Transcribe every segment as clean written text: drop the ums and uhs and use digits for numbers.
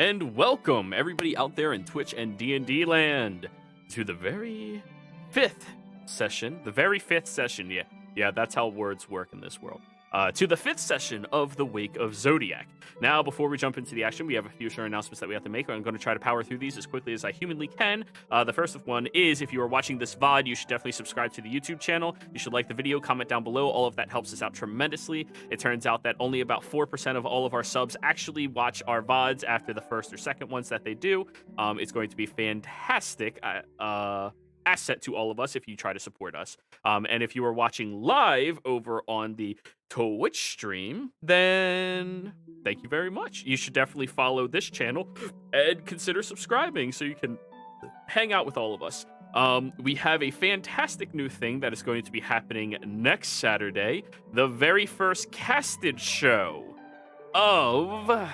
and welcome everybody out there in Twitch and D&D land to the very fifth session. Yeah, that's how words work in this world. To the fifth session of the Wake of Zodiac. Now, before we jump into the action, we have a few short announcements that we have to make. I'm going to try to power through these as quickly as I humanly can. The first one is, if you are watching this VOD, you should definitely subscribe to the YouTube channel. You should like the video, comment down below. All of that helps us out tremendously. It turns out that only about 4% of all of our subs actually watch our VODs after the first or second ones that they do. It's going to be fantastic. Asset to all of us if you try to support us. And if you are watching live over on the Twitch stream, then thank you very much. You should definitely follow this channel and consider subscribing so you can hang out with all of us. We have a fantastic new thing that is going to be happening next Saturday, the very first casted show of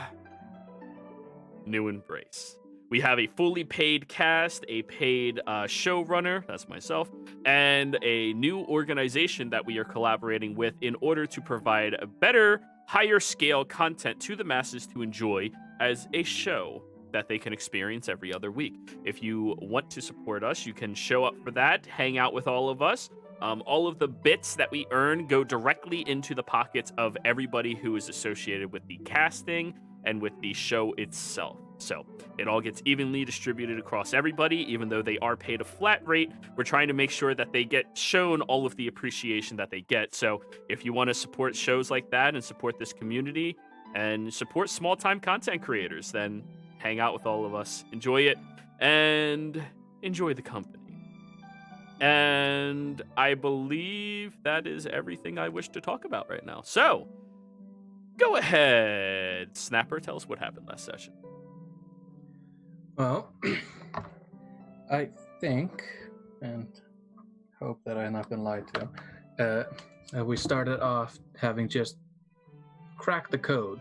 New Embrace. We have a fully paid cast, a paid showrunner, that's myself, and a new organization that we are collaborating with in order to provide a better, higher scale content to the masses to enjoy as a show that they can experience every other week. If you want to support us, you can show up for that, hang out with all of us. All of the bits that we earn go directly into the pockets of everybody who is associated with the casting and with the show itself. So it all gets evenly distributed across everybody, even though they are paid a flat rate. We're trying to make sure that they get shown all of the appreciation that they get. So if you want to support shows like that and support this community and support small-time content creators, then hang out with all of us, enjoy it, and enjoy the company. And I believe that is everything I wish to talk about right now. So go ahead, Snapper, tell us what happened last session. Well, I think, and hope that I have not been lied to, we started off having just cracked the code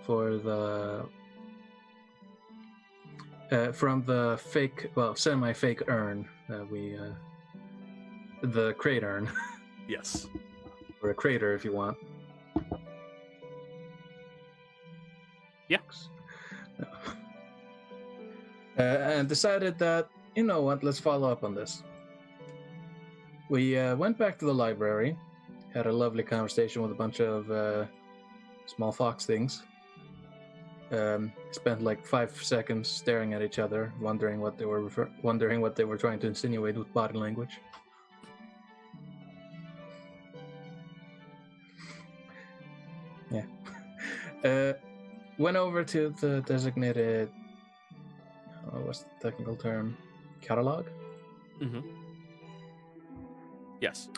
for the from the fake, well, semi-fake urn that we, the crate urn. Yes. Or a crater, if you want. Yeah. And decided that, you know what, let's follow up on this. We went back to the library, had a lovely conversation with a bunch of small fox things. Spent like 5 seconds staring at each other, wondering what they were trying to insinuate with body language. Yeah. Went over to the designated, what's the technical term? Catalog? Mm-hmm. Yes.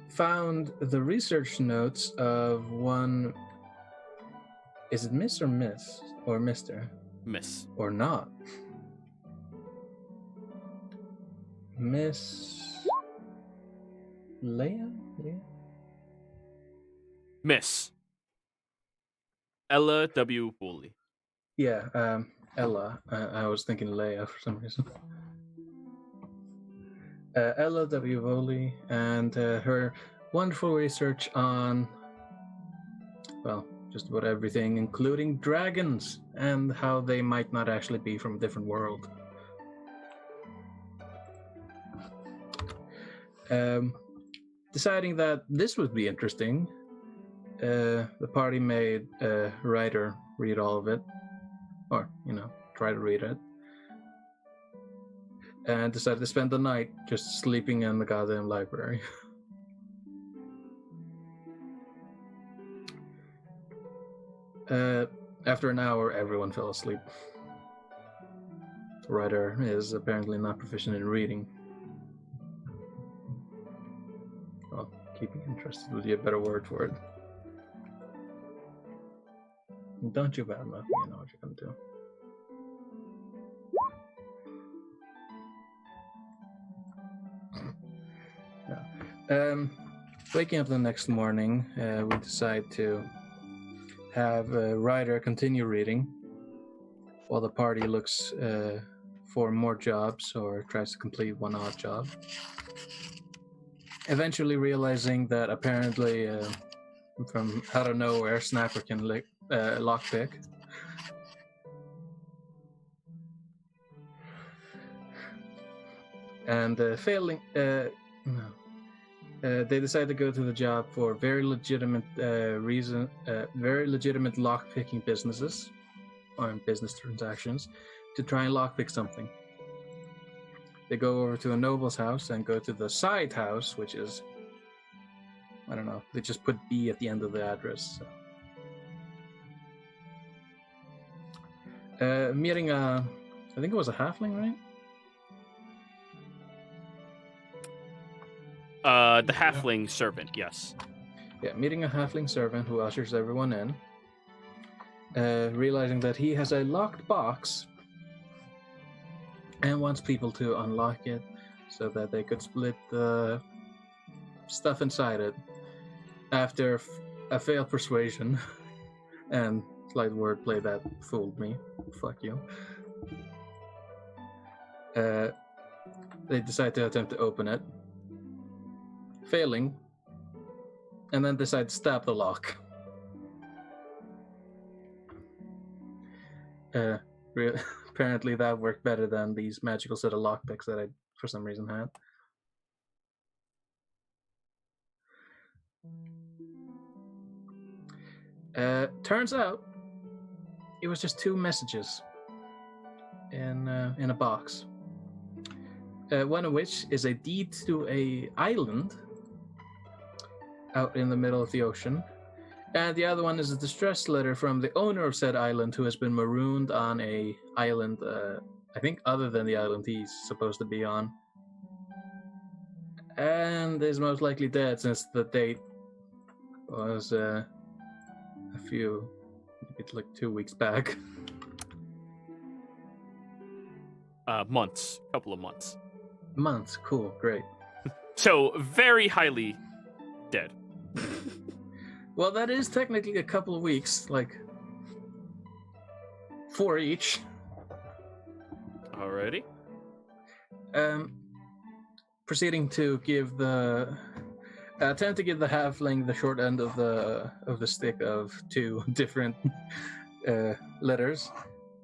Found the research notes of one. Is it Miss or Miss? Or Mr.? Miss. Or not? Miss. Leia? Miss. Ella W. Woolley. Yeah, Ella. I was thinking Leia for some reason. Ella W. Woolley and her wonderful research on, well, just about everything, including dragons and how they might not actually be from a different world. Deciding that this would be interesting, the party made a writer read all of it, or, try to read it, and decided to spend the night just sleeping in the goddamn library. After an hour, everyone fell asleep. The writer is apparently not proficient in reading. Well, keeping interested would be a better word for it. Don't you badmouth me, you know what you're gonna do. No. Waking up the next morning, we decide to have a writer continue reading while the party looks for more jobs or tries to complete one odd job. Eventually realizing that apparently from out of nowhere, Snapper can lockpick. and failing. No. They decide to go to the job for very legitimate reason, very legitimate lockpicking businesses or business transactions to try and lockpick something. They go over to a noble's house and go to the side house, which is, I don't know, they just put B at the end of the address. So. Meeting I think it was a halfling, right? The halfling servant, yes. Yeah, meeting a halfling servant who ushers everyone in. Realizing that he has a locked box and wants people to unlock it so that they could split the stuff inside it. After a failed persuasion and slight wordplay that fooled me. Fuck you. They decide to attempt to open it, failing, and then decide to stab the lock. Apparently that worked better than these magical set of lockpicks that I, for some reason, had. Turns out it was just 2 messages in a box. One of which is a deed to a island out in the middle of the ocean, and the other one is a distress letter from the owner of said island, who has been marooned on a island, I think other than the island he's supposed to be on, and is most likely dead since the date was a few, maybe like 2 weeks back. Months, couple of months. Months, cool, great. So very highly dead. Well, that is technically a couple of weeks, like 4 each. Alrighty. Proceeding to give the attempt to give the halfling the short end of the stick of 2 different letters.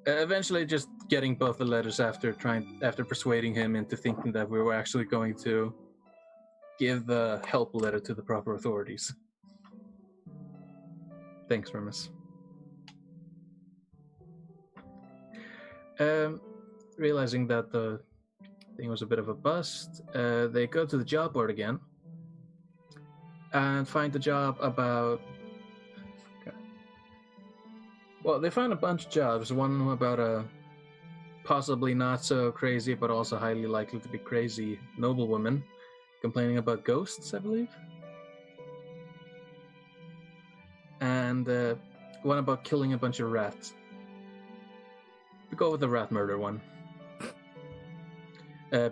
Eventually, just getting both the letters after persuading him into thinking that we were actually going to give the help letter to the proper authorities. Thanks, Remus. Realizing that the thing was a bit of a bust, they go to the job board again and find the job about... Well, they find a bunch of jobs. One about a possibly not so crazy, but also highly likely to be crazy noblewoman complaining about ghosts, I believe. And one about killing a bunch of rats. We go with the rat murder one.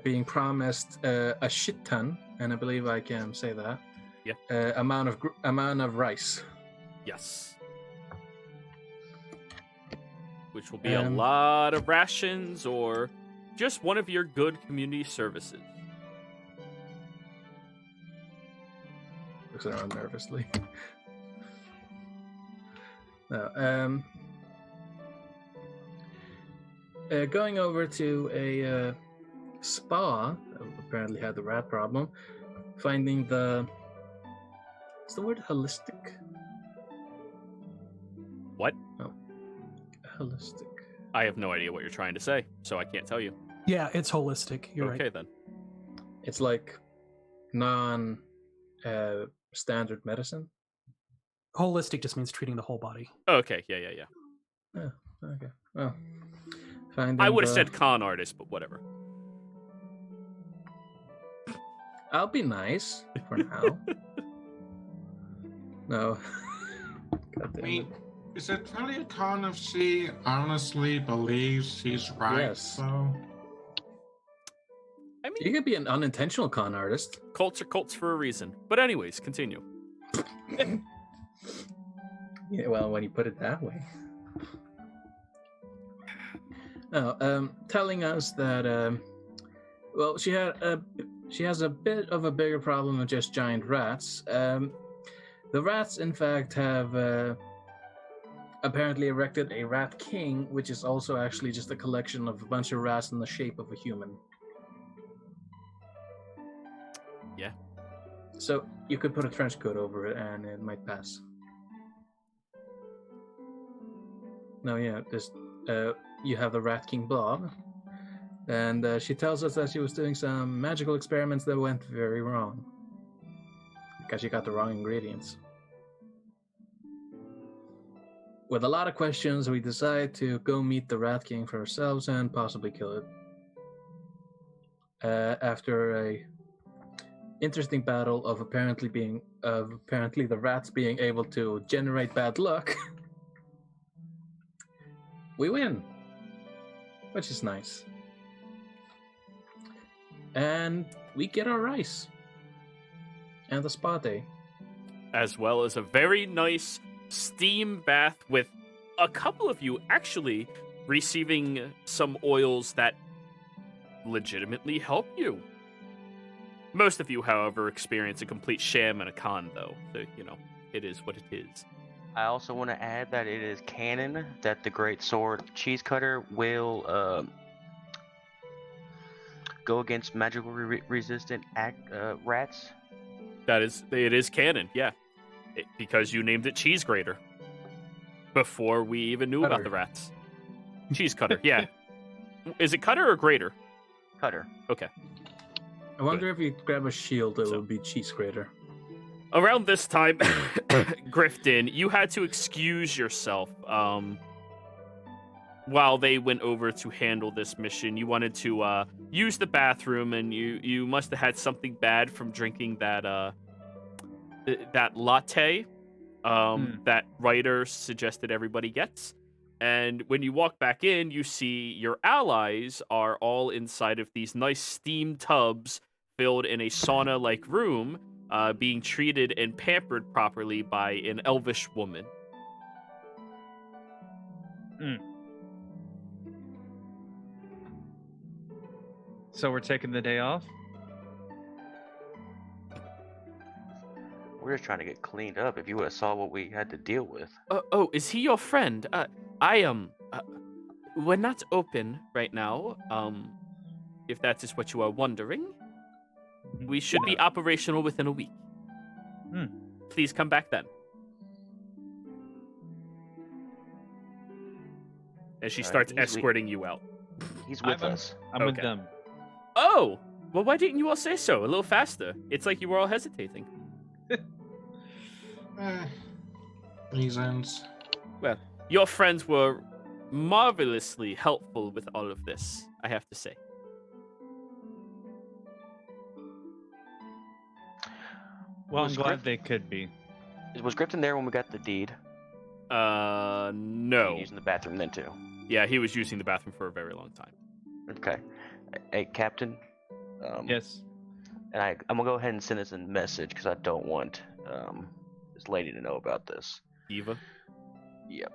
Being promised a shit ton, and I believe I can say that. Yeah. Amount of rice. Yes. Which will be a lot of rations or just one of your good community services. Looks around nervously. No, going over to a spa, apparently had the rat problem, finding what's the word? Holistic? What? Oh. Holistic. I have no idea what you're trying to say, so I can't tell you. Yeah, it's holistic. You're right. Okay, then. It's like standard medicine. Holistic just means treating the whole body. Okay, yeah. Oh, okay. Well, I would have said con artist, but whatever. I'll be nice for now. No. God damn it. Is it really a con if she honestly believes she's right? Yes. So I mean, You could be an unintentional con artist. Cults are cults for a reason. But anyways, continue. Yeah, well, when you put it that way. Oh, telling us that, well, she has a bit of a bigger problem than just giant rats. The rats, in fact, have apparently erected a rat king, which is also actually just a collection of a bunch of rats in the shape of a human. Yeah. So you could put a trench coat over it and it might pass. No, yeah, just you have the Rat King Blob, and she tells us that she was doing some magical experiments that went very wrong because she got the wrong ingredients. With a lot of questions, we decide to go meet the Rat King for ourselves and possibly kill it. After a interesting battle of apparently the rats being able to generate bad luck, we win, which is nice. And we get our rice and the spa day. As well as a very nice steam bath with a couple of you actually receiving some oils that legitimately help you. Most of you, however, experience a complete sham and a con, though. So, it is what it is. I also want to add that it is canon that the great sword cheese cutter will go against magical resistant rats. It is canon, yeah. Because you named it Cheese Grater before we even knew about the rats. Cheese Cutter, yeah. Is it Cutter or Grater? Cutter. Okay. I wonder if you grab a shield, it would be Cheese Grater. Around this time, Grifton, you had to excuse yourself while they went over to handle this mission. You wanted to use the bathroom, and you must have had something bad from drinking that latte that Ryder suggested everybody gets. And when you walk back in, you see your allies are all inside of these nice steam tubs filled in a sauna-like room, being treated and pampered properly by an elvish woman. So we're taking the day off? We're just trying to get cleaned up. If you would have saw what we had to deal with. Oh, is he your friend? We're not open right now. If that is what you are wondering, we should be operational within a week. Please come back then. And she starts escorting you out. He's with us. I'm with them. Oh, well, why didn't you all say so? A little faster. It's like you were all hesitating. Reasons. Well, your friends were marvelously helpful with all of this, I have to say. Well, I'm glad they could be. Was Grifton there when we got the deed? No. Using the bathroom then too. Yeah, he was using the bathroom for a very long time. Okay. Hey, Captain. Yes. And I'm gonna go ahead and send this a message because I don't want this lady to know about this. Eva? Yep.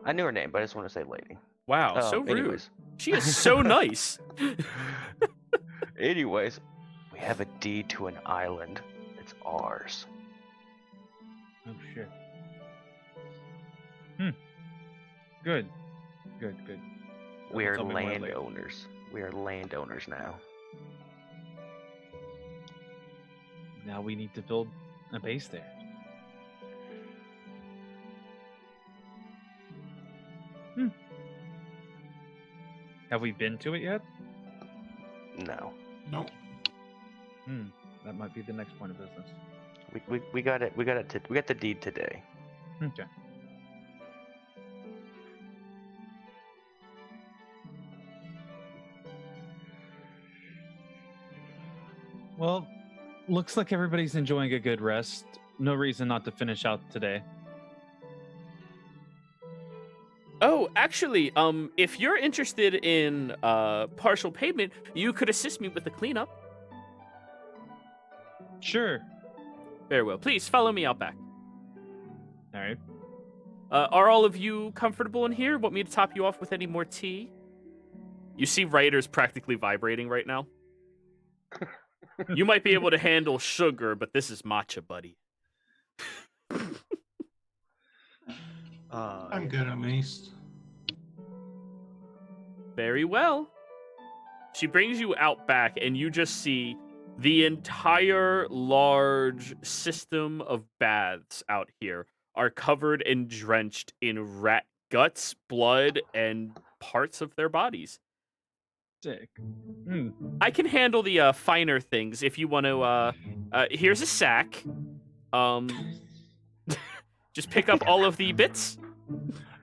I knew her name, but I just want to say lady. Wow, so rude. Anyways. She is so nice. Anyways, we have a deed to an island. It's ours. Oh shit. Good. We are Tell me more later. landowners. We are landowners now. Now we need to build a base there. Have we been to it yet? No. Nope. That might be the next point of business. We got it. We got the deed today. Okay. Well, looks like everybody's enjoying a good rest. No reason not to finish out today. Oh, actually, if you're interested in partial payment, you could assist me with the cleanup. Sure. Very well. Please follow me out back. All right. Are all of you comfortable in here? Want me to top you off with any more tea? You see Ryder's practically vibrating right now. You might be able to handle sugar, but this is matcha, buddy. I'm good at least. Very well. She brings you out back, and you just see The entire large system of baths out here are covered and drenched in rat guts, blood, and parts of their bodies. Sick. Hmm. I can handle the finer things if you want to. Here's a sack. Just pick up all of the bits.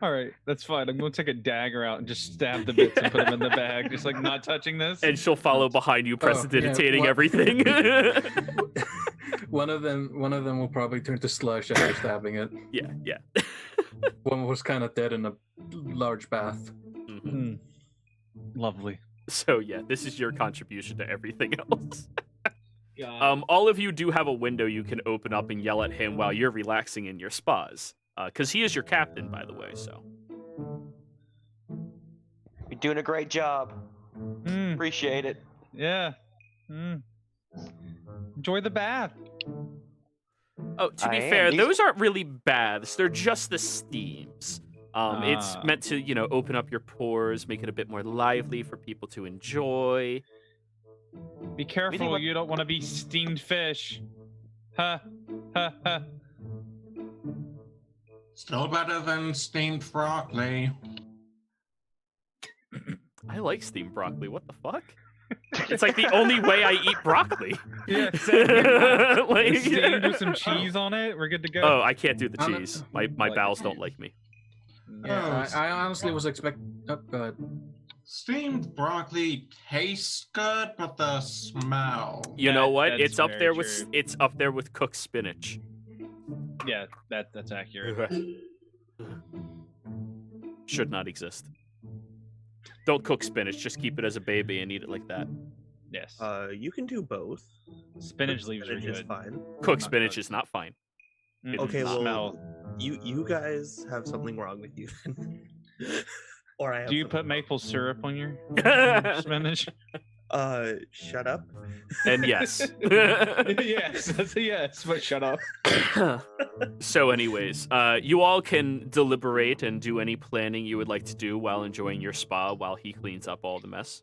All right, that's fine. I'm gonna take a dagger out and just stab the bits and put them in the bag, just like not touching this. And she'll follow behind you, prestidigitating what- everything. One of them will probably turn to slush after stabbing it. Yeah. One was kind of dead in a large bath. Mhm. Hmm. Lovely. So yeah, this is your contribution to everything else. Yeah. All of you do have a window you can open up and yell at him while you're relaxing in your spas. Because he is your captain, by the way, so. You're doing a great job. Appreciate it. Yeah. Enjoy the bath. Oh, to be I am. fair, These- those aren't really baths. They're just the steams. It's meant to, open up your pores, make it a bit more lively for people to enjoy. Be careful, what- you don't want to be steamed fish. Ha. Ha ha. Still better than steamed broccoli. I like steamed broccoli. What the fuck? It's like the only way I eat broccoli. Yeah, Like- steamed with some cheese on it. We're good to go. Oh, I can't do the I'm- cheese. My Like- bowels don't like me. Yeah, Oh, I honestly was expecting. Oh, go ahead. Steamed broccoli tastes good, but the smell. You know what? That's It's up very there with true. it's up there with cooked spinach. Yeah, that's accurate. Should not exist. Don't cook spinach. Just keep it as a baby and eat it like that. Yes. You can do both. Spinach Cooked leaves are spinach is good. fine. Cooked Not spinach cooked. is not fine. Mm, Okay, not. well, smell. you guys have something wrong with you then. Or I have Do you something put maple syrup on your And spinach? Shut up. yes. Yes, that's a yes, but shut up. So, anyways, you all can deliberate and do any planning you would like to do while enjoying your spa while he cleans up all the mess.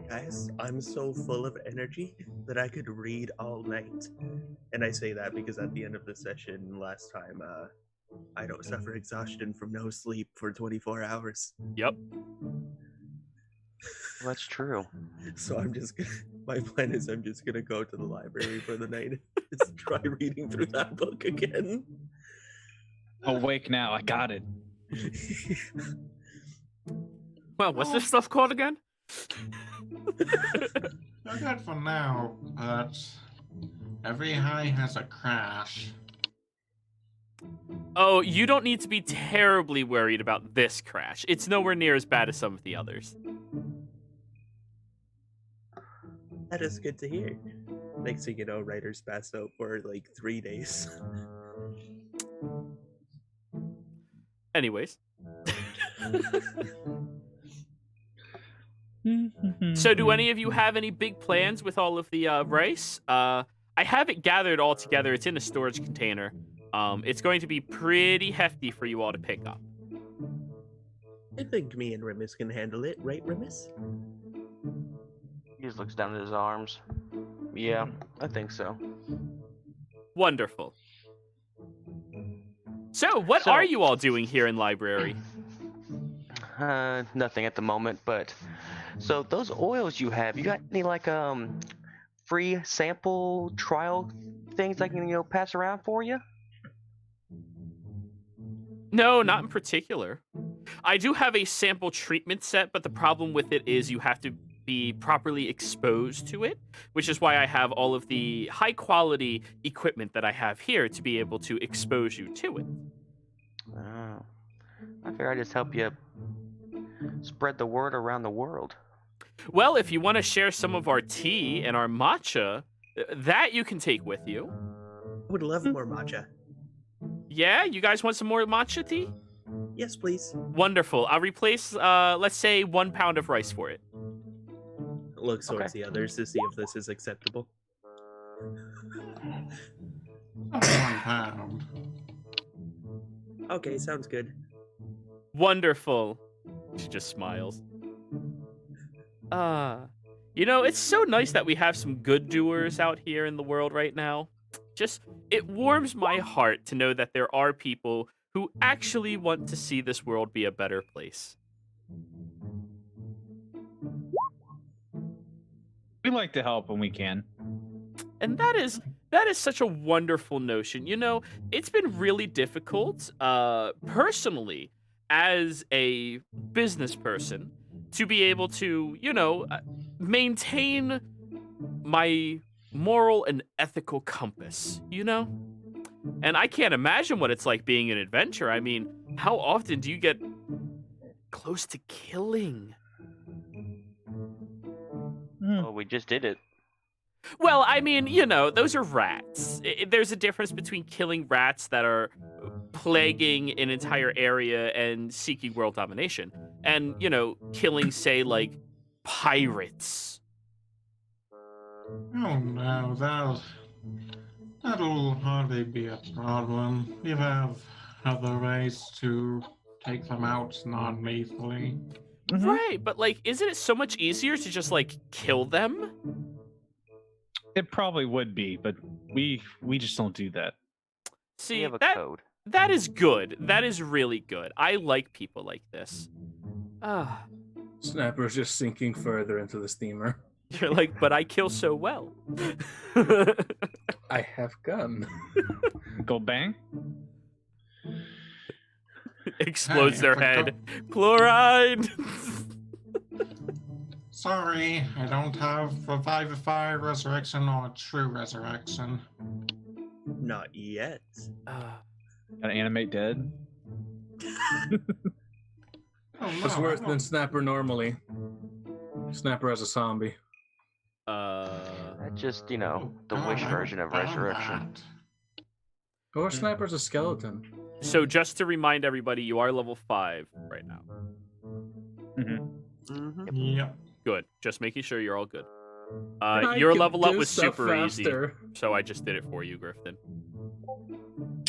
Guys, I'm so full of energy that I could read all night. And I say that because at the end of the session last time, I don't suffer exhaustion from no sleep for 24 hours. Yep. That's true. So I'm just gonna, my plan is I'm just gonna go to the library for the night and just try reading through that book again. Awake now, I got it. Well, what's this stuff called again? You're good for now, but every high has a crash. Oh, you don't need to be terribly worried about this crash. It's nowhere near as bad as some of the others. That is good to hear. Next thing you know, writers passed out for like 3 days. Anyways. So do any of you have any big plans with all of the rice? I have it gathered all together. It's in a storage container. It's going to be pretty hefty for you all to pick up. I think me and Remus can handle it, right, Remus? He just looks down at his arms. Yeah, I think so. Wonderful. So, what So- are you all doing here in library? Nothing at the moment, but so those oils you have, you got any like free sample trial things I can pass around for you? No, not in particular. I do have a sample treatment set, but the problem with it is you have to be properly exposed to it, which is why I have all of the high quality equipment that I have here to be able to expose you to it. Oh, I figure I just help you spread the word around the world. Well, if you want to share some of our tea and our matcha, that you can take with you. I would love more matcha. Yeah, you guys want some more matcha tea? Yes, please. Wonderful. I'll replace, let's say, 1 pound of rice for it. Look towards Okay. the others to see if this is acceptable. 1 pound. Okay, sounds good. Wonderful. She just smiles. You know, it's so nice that we have some good doers out here in the world right now. It warms my heart to know that there are people who actually want to see this world be a better place. We like to help when we can. And that is such a wonderful notion. You know, it's been really difficult, personally, as a business person, to be able to, maintain my moral and ethical compass, And I can't imagine what it's like being an adventurer. I mean, how often do you get close to killing? Well, we just did it. Well, I mean, those are rats. There's a difference between killing rats that are plaguing an entire area and seeking world domination, and, killing, say, like, pirates. Oh no, that'll hardly be a problem. We have other ways to take them out non-lethally. Right, but, like, isn't it so much easier to just, like, kill them? It probably would be, but we just don't do that. See, We have a code. that is good. That is really good. I like people like this. Ah. Snapper's just sinking further into the steamer. You're like, but I kill so well. I have gun. Go bang. Explodes Hey, their but head. Chloride. Sorry, I don't have Revivify, Resurrection, or True Resurrection. Not yet. Gotta animate dead. Oh, It's no, worse I than Snapper normally. Snapper as a zombie. That's just, the God, wish I version of don't Resurrection. Or Snapper's a skeleton. So just to remind everybody, you are level 5 right now. Yep. Good. Just making sure you're all good. I Your can level up do was stuff super easy, faster. so I just did it for you, Grifton.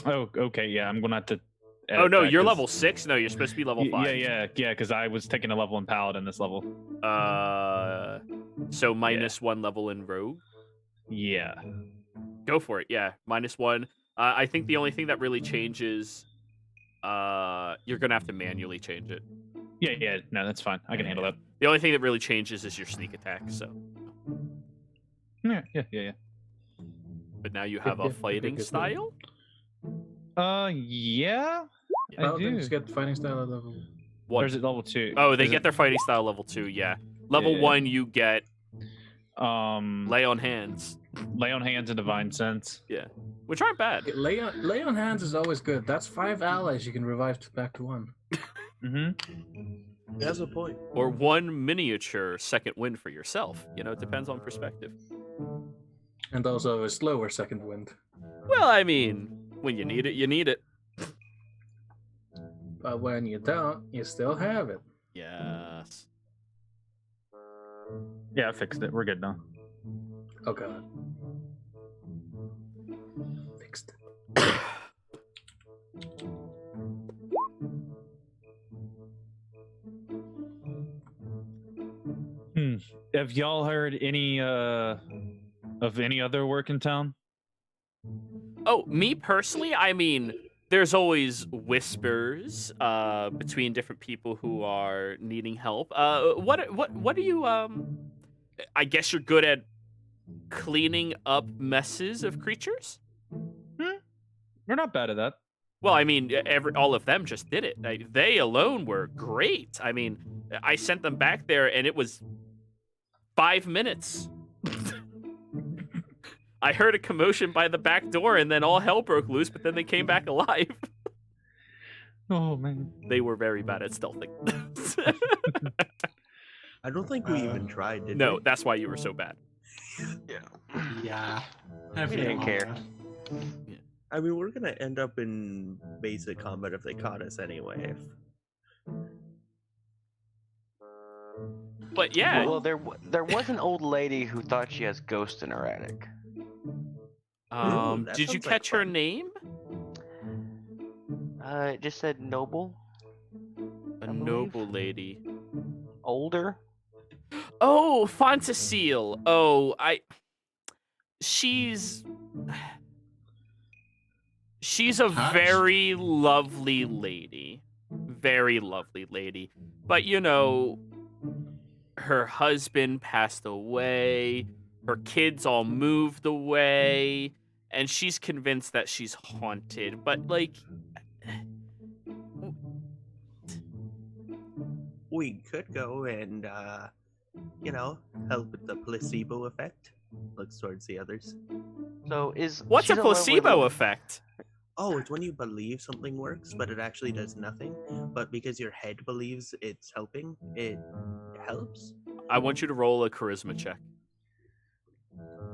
Oh, okay. Yeah, I'm gonna have to. Oh edit no, that you're 'cause- level 6. No, you're supposed to be level 5. Yeah, because I was taking a level in Paladin this level. So minus 1 level in Rogue. Yeah. Go for it. Yeah, -1. I think the only thing that really changes, you're gonna have to manually change it. Yeah. No, that's fine. I can handle that. The only thing that really changes is your sneak attack. So, Yeah. but now you have a fighting good. style. Yeah. I Paladins do. get fighting style at level. What? There's it level 2. Oh, they Is get it- their fighting style level 2. Yeah. Level Yeah. 1, you get lay lay on hands, on hands and divine sense. which aren't bad. Lay on hands is always good. That's 5 allies you can revive back to 1. That's a point. Or 1 miniature second wind for yourself. It depends on perspective. And also a slower second wind. Well, I mean, when you need it, you need it. But when you don't, you still have it. Yes. Yeah, I fixed it. We're good now. Oh god. Fixed it. Have y'all heard any of any other work in town? Oh, me personally, I mean, there's always whispers between different people who are needing help. What do you I guess you're good at cleaning up messes of creatures? We're not bad at that. Well, I mean, all of them just did it. They alone were great. I mean, I sent them back there and it was 5 minutes. I heard a commotion by the back door and then all hell broke loose, but then they came back alive. Oh man. They were very bad at stealthing. I don't think we even tried, did No, we? that's why you were so bad. Yeah. We didn't care. I mean, we're gonna end up in basic combat if they caught us anyway. But yeah, Well, there was an old lady who thought she has ghosts in her attic. that did you sounds like catch her fun. name? It just said noble, A believe. noble lady. older. Oh, Fantasil. Oh, she's a Touched? very lovely lady. Very lovely lady. But her husband passed away, her kids all moved away, and she's convinced that she's haunted. But like We could go and, help with the placebo effect. Looks towards the others. So is what's she's a lovely placebo lady- effect? Oh, it's when you believe something works, but it actually does nothing. But because your head believes it's helping, it helps. I want you to roll a charisma check.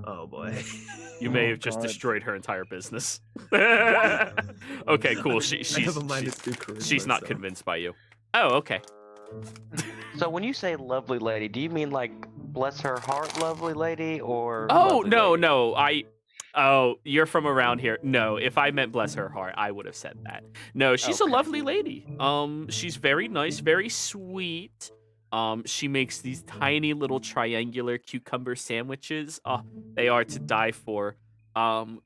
Oh boy. You may Oh, have just God. destroyed her entire business. Okay, cool. I have a -2 charisma, She's not so- convinced by you. Oh, okay. So when you say lovely lady, do you mean like bless her heart, lovely lady, or? Oh, lovely no, lady? no. Oh, you're from around here. No, if I meant bless her heart, I would have said that. No, she's a Okay. lovely lady. She's very nice, very sweet. She makes these tiny little triangular cucumber sandwiches. Oh, they are to die for.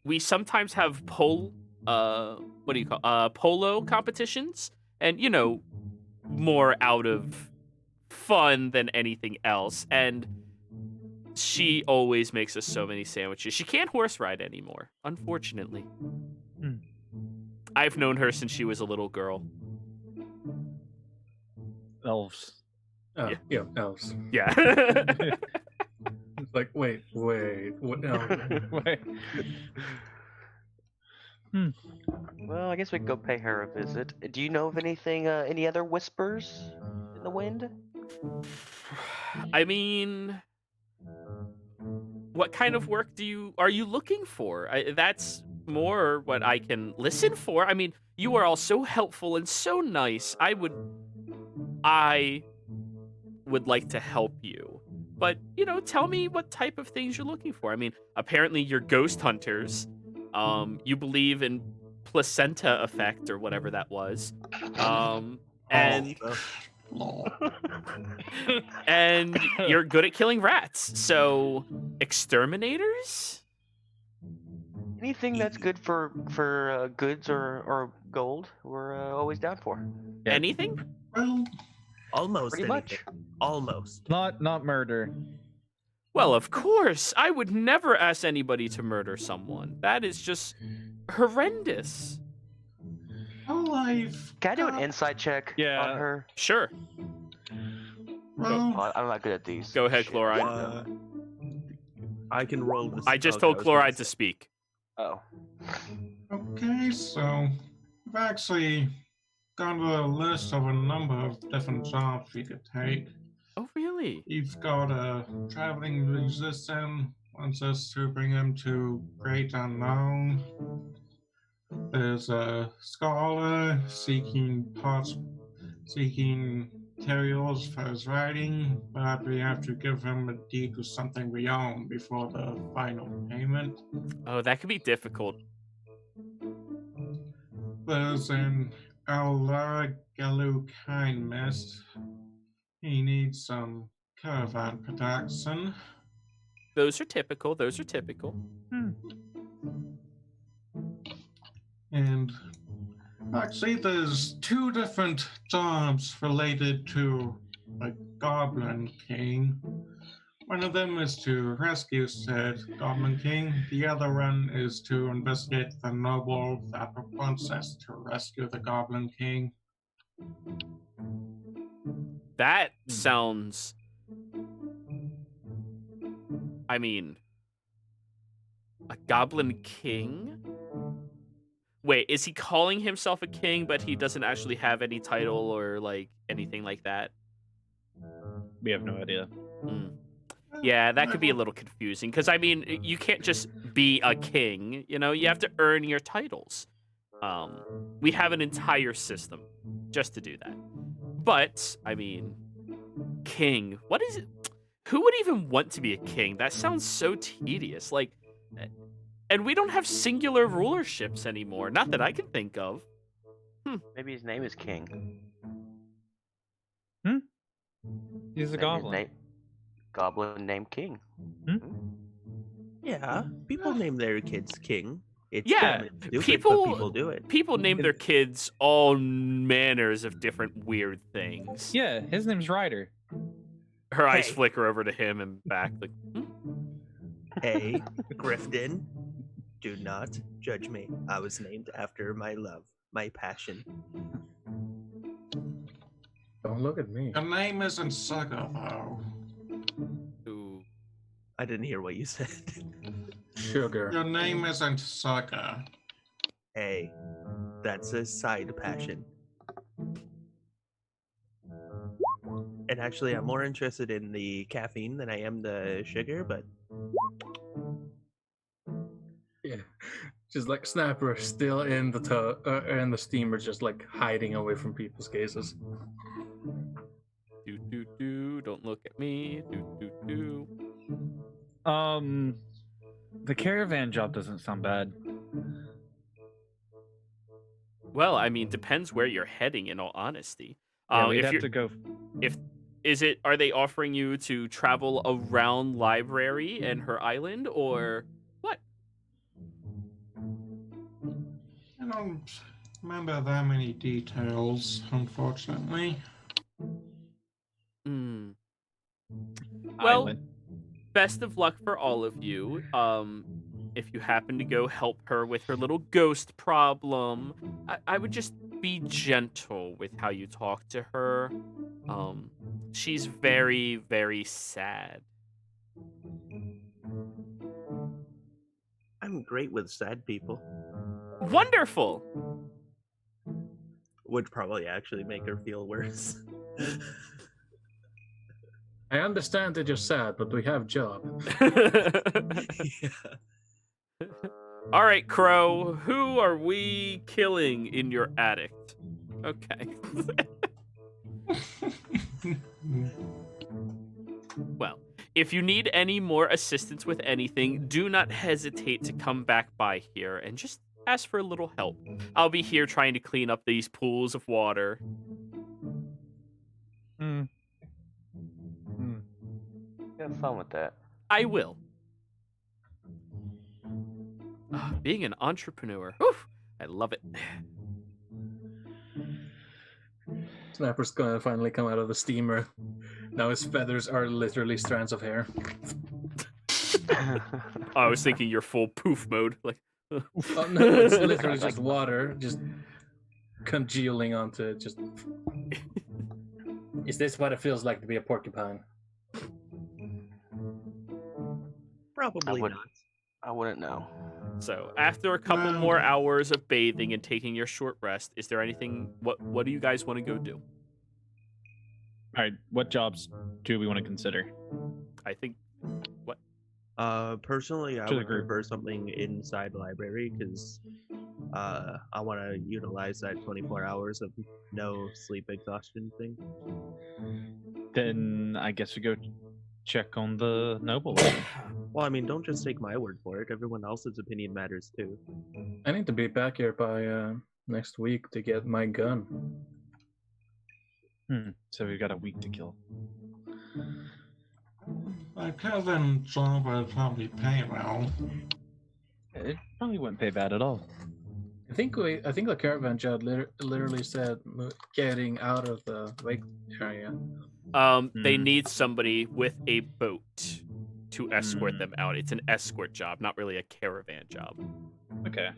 We sometimes have polo competitions, and more out of fun than anything else. And she always makes us so many sandwiches. She can't horse ride anymore, unfortunately. Hmm. I've known her since she was a little girl. Elves. Oh, Yeah. yeah, elves. Yeah. It's like, wait, what? No. Wait. Well, I guess we could go pay her a visit. Do you know of anything, any other whispers in the wind? I mean, what kind of work are you looking for? That's more what I can listen for. I mean, you are all so helpful and so nice. I would like to help you. But, tell me what type of things you're looking for. I mean, apparently you're ghost hunters. You believe in placenta effect or whatever that was. And Lol. and you're good at killing rats. So, exterminators? Anything that's good for goods or gold, we're always down for. Yeah. Anything? Well, Almost Pretty anything. much. Almost. Not murder. Well, of course. I would never ask anybody to murder someone. That is just horrendous. I've Can I do an got- insight check Yeah. on her? Sure. Well, Oh, I'm not good at these. Go ahead, Shit. Chloride. I can roll this. I just okay, told was gonna Chloride to say- speak. Oh. okay, so I've actually got a list of a number of different jobs we could take. Oh, really? You've got a traveling musician, wants us to bring him to Great Unknown. There's a scholar seeking materials for his writing, but we have to give him a deed to something we own before the final payment. Oh, that could be difficult. There's an Galu kindness. He needs some caravan protection. Those are typical. And actually, there's two different jobs related to the Goblin King. One of them is to rescue said Goblin King. The other one is to investigate the noble that wants us to rescue the Goblin King. That sounds... I mean... A Goblin King? Wait, is he calling himself a king, but he doesn't actually have any title or, like, anything like that? We have no idea. Yeah, that could be a little confusing, because, I mean, you can't just be a king, you have to earn your titles. We have an entire system just to do that. But, I mean, king, what is it? Who would even want to be a king? That sounds so tedious, like... And we don't have singular rulerships anymore. Not that I can think of. Maybe his name is King. He's a Maybe his goblin. name- goblin named King. Yeah, people name their kids King. It's Yeah, dumb and stupid, people- but people do it. People name their kids all manners of different weird things. Yeah, his name's Ryder. Her eyes Hey. flicker over to him and back, like, Hey, Grifton, do not judge me. I was named after my love, my passion. Don't look at me. Your name isn't Sugar, though. ooh. I didn't hear what you said. Sugar. Your name isn't Sugar. Hey, that's a side passion. And actually, I'm more interested in the caffeine than I am the sugar, but Yeah. Just like Snapper still in the in the steamer, just like hiding away from people's gazes. Do do do. Don't look at me. Do do do. The caravan job doesn't sound bad. Well, I mean, depends where you're heading. In all honesty, Yeah, we'd if have you're, to go. are they offering you to travel around Library and her island, or what? I don't remember that many details, unfortunately. Hmm. Well, Island. best of luck for all of you. If you happen to go help her with her little ghost problem, I would just be gentle with how you talk to her. She's very, very sad. I'm great with sad people. Wonderful. Would probably actually make her feel worse. I understand that you're sad, but we have job. Yeah. All right, Crow. Who are we killing in your attic? Okay. Well, if you need any more assistance with anything, do not hesitate to come back by here and just ask for a little help. I'll be here trying to clean up these pools of water. Have fun with that. I will. Being an entrepreneur. Oof, I love it. Snapper's gonna finally come out of the steamer. Now his feathers are literally strands of hair. I was thinking you're full poof mode. Like, Oh, no, it's literally just water, just congealing onto it. Just. Is this what it feels like to be a porcupine? Probably wouldn't. not. I wouldn't know. So after a couple more hours of bathing and taking your short rest, is there anything? What do you guys want to go do? All right, what jobs do we want to consider? I think. What? Personally, I To the would group. prefer something inside the library because I want to utilize that 24 hours of no sleep exhaustion thing. Then I guess we go check on the noble. Well, I mean, don't just take my word for it. Everyone else's opinion matters too. I need to be back here by next week to get my gun. So we've got a week to kill. A Kevin job would probably pay well. It probably wouldn't pay bad at all. I think the caravan job literally said getting out of the lake area. They need somebody with a boat to escort them out. It's an escort job, not really a caravan job. Okay.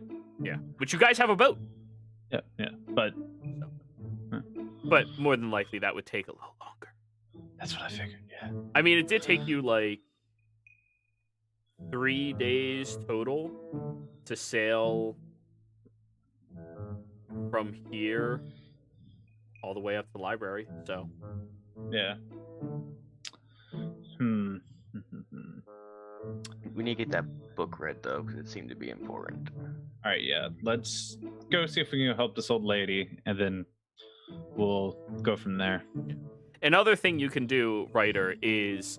Yeah, but you guys have a boat. Yeah. But But more than likely, that would take a little longer. that's what I figured. Yeah. I mean, it did take you like 3 days total to sail from here all the way up to the library. So Yeah. We need to get that book read though, because it seemed to be important. All right. Yeah. Let's go see if we can help this old lady, and then we'll go from there. another thing you can do, Ryder, is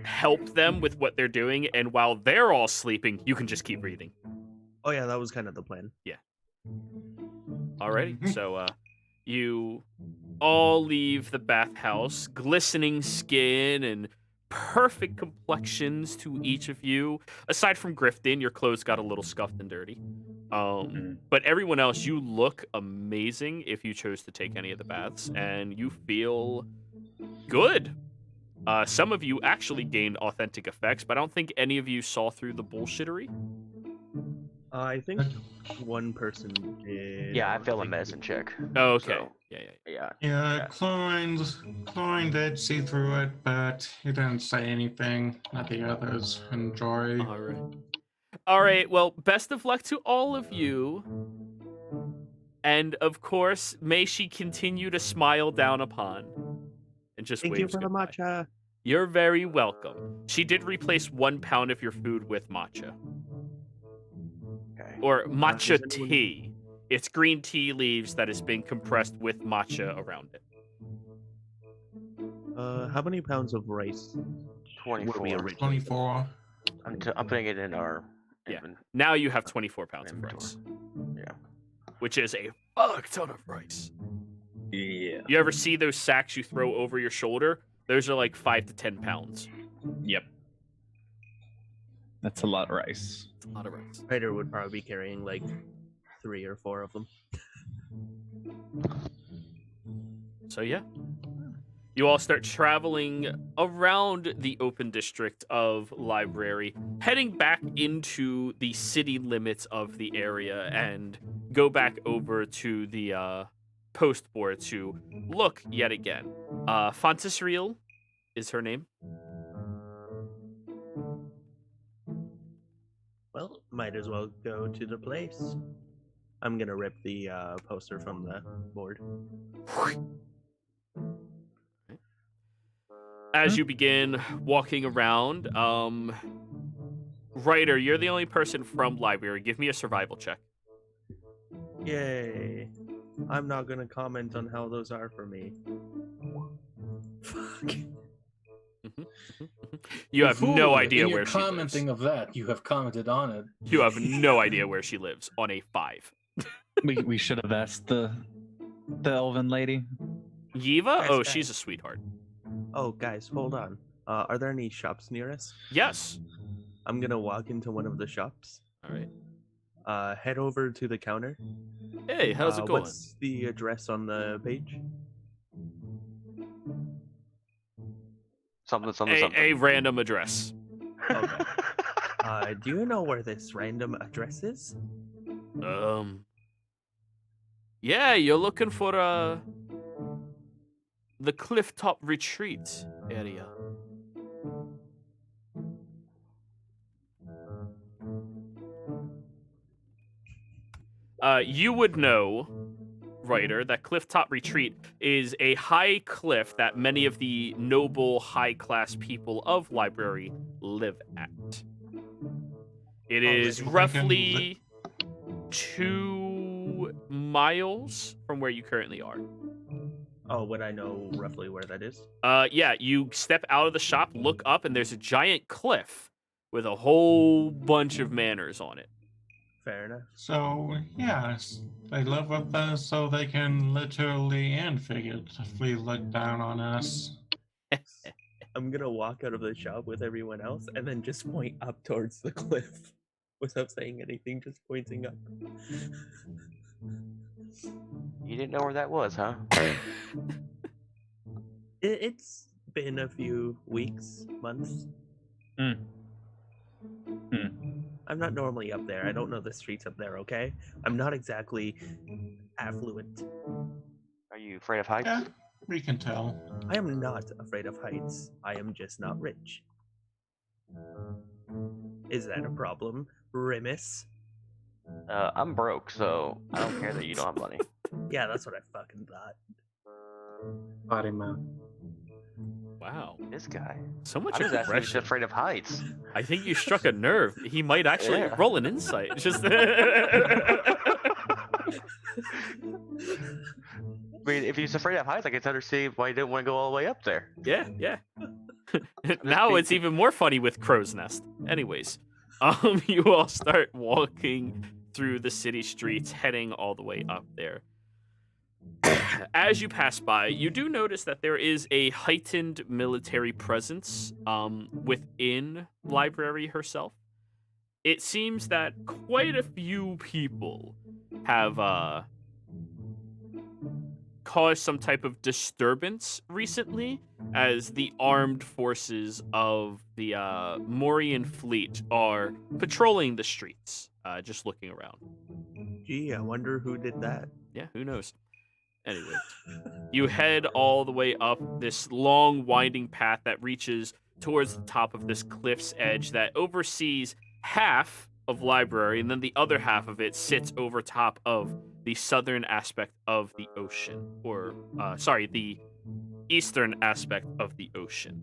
help them with what they're doing, and while they're all sleeping, you can just keep reading. Oh yeah, that was kind of the plan. Alrighty, so you all leave the bathhouse, glistening skin and perfect complexions to each of you. Aside from Grifton, your clothes got a little scuffed and dirty. But everyone else, you look amazing if you chose to take any of the baths, and you feel good. Some of you actually gained authentic effects, but I don't think any of you saw through the bullshittery. I think one person did. Yeah, I don't failed a think- medicine check. Oh, okay. So, Yeah. yeah. Yeah, Chlorine did see through it, but he didn't say anything that the others enjoy. All right. Well, best of luck to all of you. And of course, may she continue to smile down upon. And just Thank you waves for the goodbye. matcha. You're very welcome. She did replace 1 pound of your food with matcha. Okay. Or matcha does anyone- tea. It's green tea leaves that has been compressed with matcha around it. How many pounds of rice? 24. were we originally- 24. I'm putting it in our. Yeah. inven- Now you have 24 pounds of Inventory. rice. Yeah. Which is a fuck ton of rice. Yeah. You ever see those sacks you throw over your shoulder? Those are like 5 to 10 pounds. Yep. That's a lot of rice. It's a lot of rice. Ryder would probably be carrying like 3 or 4 of them. So yeah. You all start traveling around the open district of Library, heading back into the city limits of the area, and go back over to the post board to look yet again. Fontisriel is her name. Well, might as well go to the place. I'm gonna rip the poster from the board. As you begin walking around, Ryder, you're the only person from Library. Give me a survival check. Yay! I'm not gonna comment on how those are for me. Fuck. You have no Fool, idea in your where she lives. commenting of that, you have commented on it. You have no idea where she lives on a 5. We should have asked the elven lady. Yiva? Guys, Oh, guys. she's a sweetheart. Oh, guys, hold on. Are there any shops near us? Yes. I'm gonna walk into one of the shops. All right. Head over to the counter. Hey, how's it going? What's the address on the page? Something. A random address. Okay. Do you know where this random address is? Yeah, you're looking for the Clifftop Retreat area. You would know, Ryder, that Clifftop Retreat is a high cliff that many of the noble, high-class people of Library live at. It is like roughly 2 miles from where you currently are. Oh, would I know roughly where that is? Yeah, you step out of the shop, look up, and there's a giant cliff with a whole bunch of manors on it. Fair enough. So, yes, they live with us so they can literally and figuratively look down on us. I'm gonna walk out of the shop with everyone else and then just point up towards the cliff without saying anything, just pointing up. You didn't know where that was, huh? It's been a few weeks, months. I'm not normally up there. I don't know the streets up there, okay? I'm not exactly affluent. Are you afraid of heights? Yeah, we can tell. I am not afraid of heights. I am just not rich. Is that a problem, Rimus? I'm broke, so I don't care that you don't have money. Yeah, that's what I fucking thought. Body man. Wow. This guy. So much I was actually just aggression. afraid of heights. I think you struck a nerve. He might actually Yeah. roll an insight. Just I mean, if he's afraid of heights, I can understand why he didn't want to go all the way up there. yeah. Now it's even more funny with Crow's Nest. Anyways, you all start walking through the city streets, heading all the way up there. as you pass by, you do notice that there is a heightened military presence within library herself. It seems that quite a few people have caused some type of disturbance recently, as the armed forces of the Morian fleet are patrolling the streets, just looking around. Gee, I wonder who did that. Yeah, who knows? Anyways, you head all the way up this long, winding path that reaches towards the top of this cliff's edge that oversees half of library, and then the other half of it sits over top of the southern aspect of the ocean, or the eastern aspect of the ocean.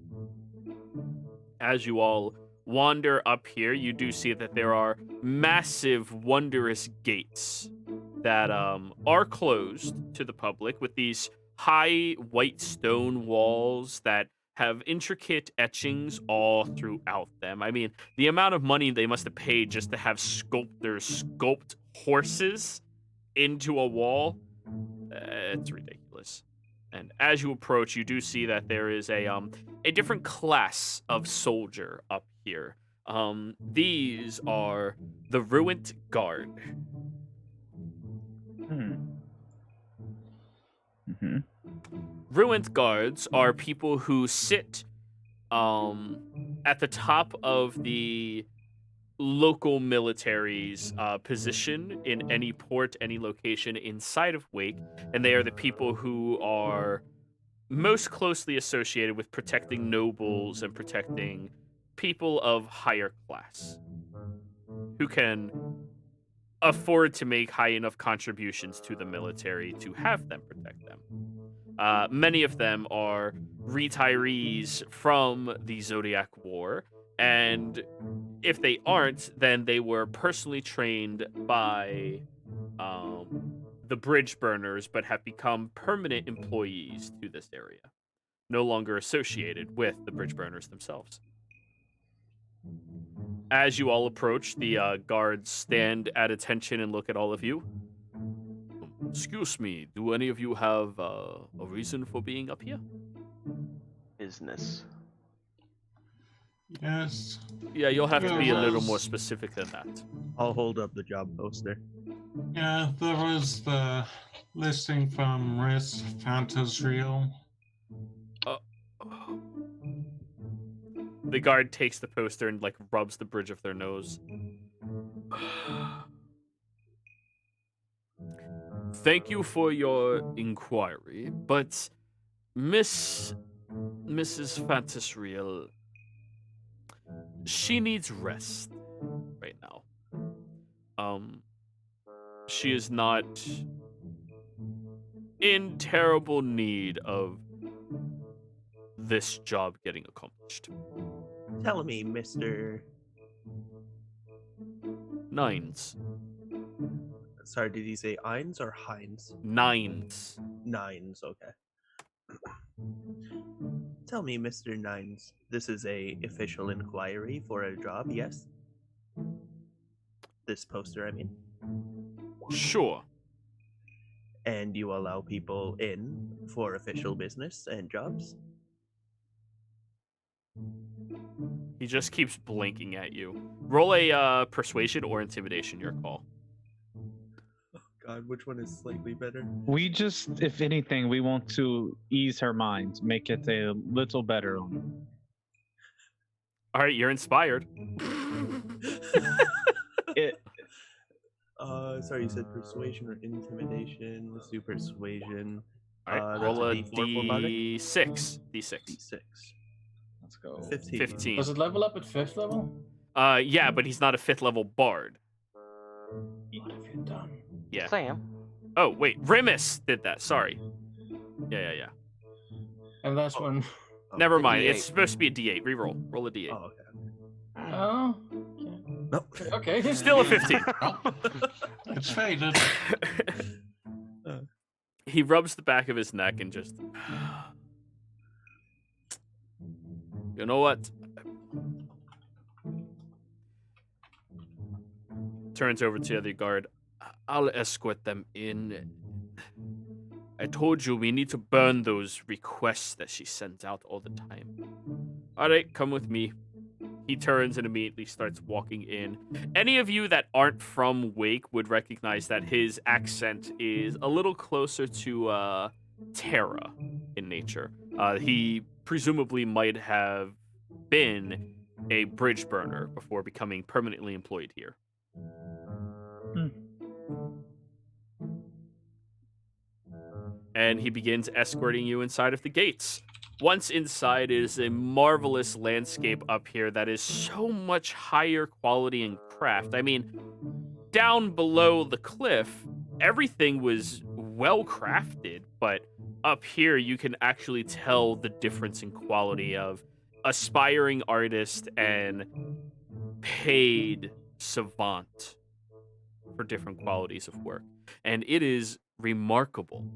As you all wander up here, you do see that there are massive, wondrous gates that are closed to the public, with these high white stone walls that have intricate etchings all throughout them. I mean, the amount of money they must have paid just to have sculptors sculpt horses into a wall, it's ridiculous. And as you approach, you do see that there is a different class of soldier up here. These are the Ruined Guard. Ruined Guards are people who sit at the top of the local military's position in any port, any location inside of Wake, and they are the people who are most closely associated with protecting nobles and protecting people of higher class who can afford to make high enough contributions to the military to have them protect them. Many of them are retirees from the Zodiac War, and if they aren't, then they were personally trained by the bridge burners, but have become permanent employees to this area, no longer associated with the bridge burners themselves. As you all approach, the guards stand at attention and look at all of you. Excuse me, do any of you have a reason for being up here? Business. Yes. Yeah, you'll have to be a little Yes. more specific than that. I'll hold up the job poster. Yeah, there was the listing from Risk Fantasreal. The guard takes the poster and rubs the bridge of their nose. Thank you for your inquiry, but Mrs. Fantasreal, she needs rest right now. She is not in terrible need of this job getting accomplished. Tell me, Mr. Nines. Sorry, did he say Eins or Heinz? Nines. Nines, okay. Tell me, Mr. Nines, this is a official inquiry for a job, yes? This poster, I mean. Sure. And you allow people in for official business and jobs? He just keeps blinking at you. Roll a persuasion or intimidation, your call. God, which one is slightly better? We just, if anything, we want to ease her mind, make it a little better on her. All right, you're inspired. Sorry, you said persuasion or intimidation. Let's do persuasion. All right, That's roll a D4 for Bardic? D6. D6. Let's go. 15. 15. Does it level up at 5th level? Yeah, but he's not a 5th level bard. What have you done? Yeah. Sam. Oh, wait, Rimus did that. Sorry. Yeah. And last one. Oh, Never the mind. D8. It's supposed to be a D8. Reroll. Roll a D8. Oh, okay. Oh. Nope. Okay. Still a 15. It's faded. He rubs the back of his neck and just... You know what? Turns over to the other guard. I'll escort them in. I told you we need to burn those requests that she sends out all the time. All right, come with me. He turns and immediately starts walking in. Any of you that aren't from Wake would recognize that his accent is a little closer to Terra in nature. He presumably might have been a bridge burner before becoming permanently employed here. And he begins escorting you inside of the gates. Once inside, it is a marvelous landscape up here that is so much higher quality and craft. I mean, down below the cliff, everything was well crafted, but up here you can actually tell the difference in quality of aspiring artist and paid savant for different qualities of work. And it is remarkable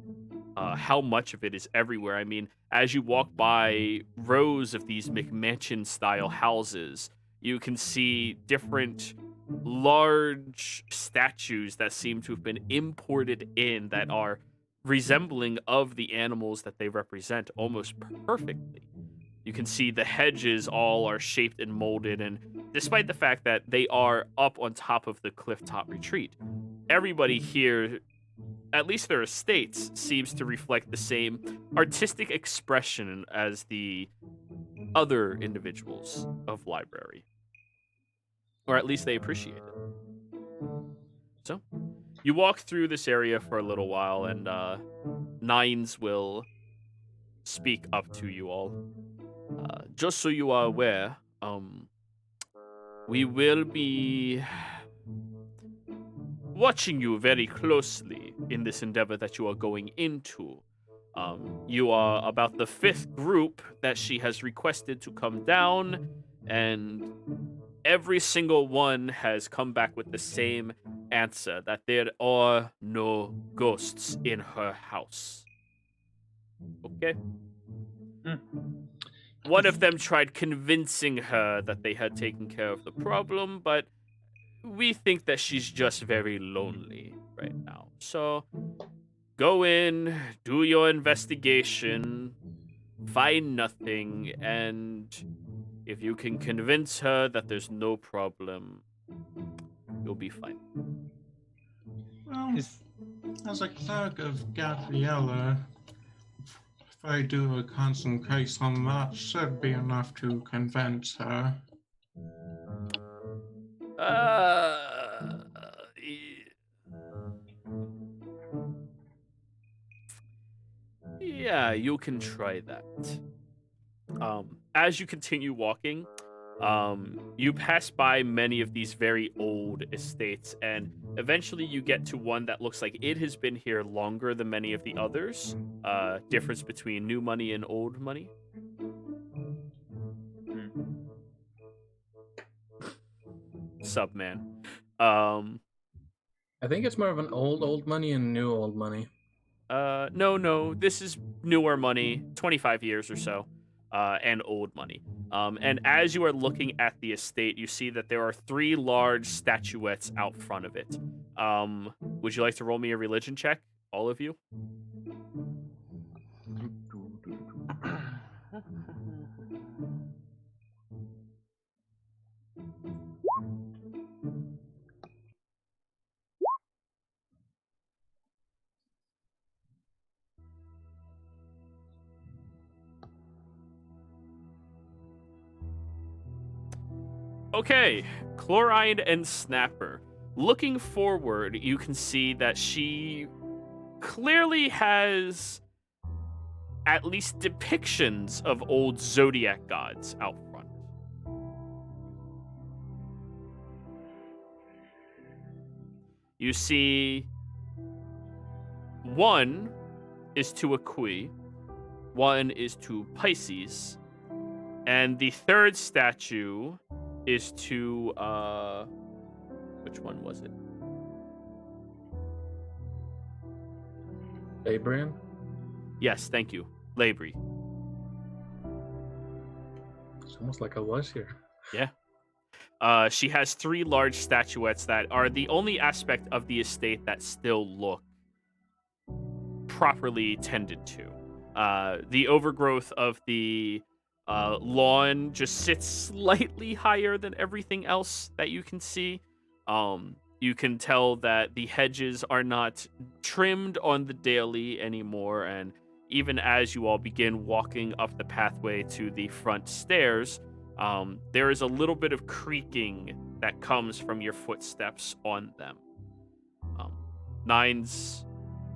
how much of it is everywhere. I mean, as you walk by rows of these McMansion-style houses, you can see different large statues that seem to have been imported in that are resembling of the animals that they represent almost perfectly. You can see the hedges all are shaped and molded, and despite the fact that they are up on top of the clifftop retreat, everybody here, at least their estates, seems to reflect the same artistic expression as the other individuals of library. Or at least they appreciate it. So, you walk through this area for a little while, and Nines will speak up to you all. Just so you are aware, we will be watching you very closely in this endeavor that you are going into. You are about the 5th group that she has requested to come down, and every single one has come back with the same answer, that there are no ghosts in her house. Okay? One of them tried convincing her that they had taken care of the problem, but we think that she's just very lonely right now. So, go in, do your investigation, find nothing, and if you can convince her that there's no problem, you'll be fine. Well, as a clerk of Gabriella, if I do a concentration on that, should be enough to convince her. Yeah, you can try that. As you continue walking, you pass by many of these very old estates, and eventually you get to one that looks like it has been here longer than many of the others. Difference between new money and old money. Subman. I think it's more of an old money and new old money. No, this is newer money, 25 years or so, and old money. And as you are looking at the estate, you see that there are 3 large statuettes out front of it. Would you like to roll me a religion check, all of you? Okay, Chloride and Snapper. Looking forward, you can see that she clearly has at least depictions of old Zodiac gods out front. You see, one is to Akui, one is to Pisces, and the 3rd statue is to, which one was it? Abraham? Yes, thank you. Labry. It's almost like I was here. Yeah. She has 3 large statuettes that are the only aspect of the estate that still look properly tended to. The overgrowth of the lawn just sits slightly higher than everything else that you can see. You can tell that the hedges are not trimmed on the daily anymore, and even as you all begin walking up the pathway to the front stairs, there is a little bit of creaking that comes from your footsteps on them. Nines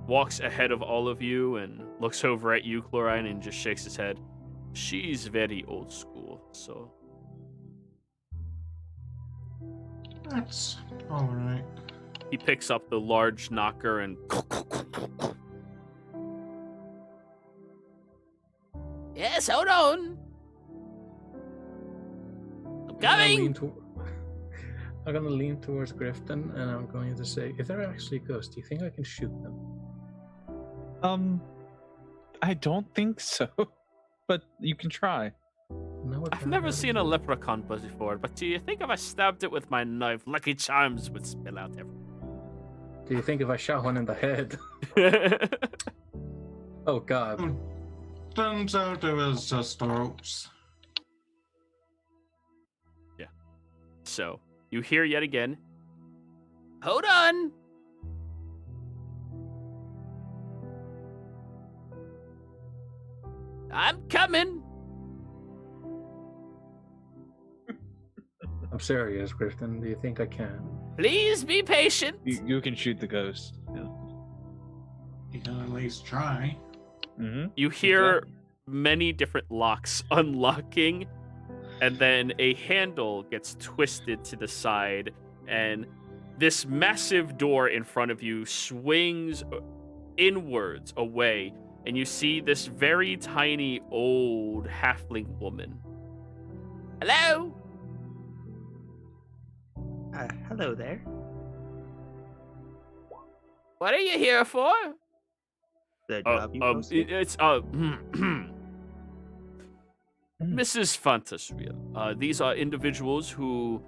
walks ahead of all of you and looks over at you, Chlorine, and just shakes his head. She's very old school, so... That's alright. He picks up the large knocker and... Yes, hold on. I'm coming. I'm gonna lean towards Grifton, and I'm going to say, if they're actually ghosts, do you think I can shoot them? I don't think so, but you can try. No, I've never seen a leprechaun before, but do you think if I stabbed it with my knife, Lucky Charms would spill out everywhere? Do you think if I shot one in the head? Oh God. Turns out it was just ropes. Yeah. So, you hear yet again, hold on! I'm coming! I'm serious, Grifton. Do you think I can? Please be patient! You can shoot the ghost. Yeah. You can at least try. Mm-hmm. You hear many different locks unlocking, and then a handle gets twisted to the side, and this massive door in front of you swings inwards away, and you see this very tiny old halfling woman. Hello? Hello there. What are you here for? The job you posted? It's Mrs. Fantasriel. These are individuals who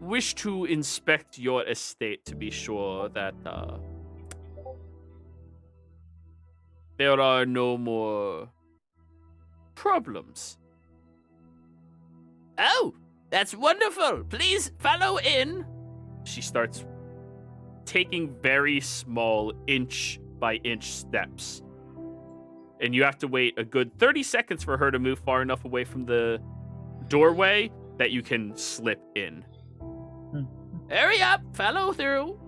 wish to inspect your estate to be sure that there are no more problems. Oh, that's wonderful. Please follow in. She starts taking very small inch by inch steps. And you have to wait a good 30 seconds for her to move far enough away from the doorway that you can slip in. Hurry up, follow through.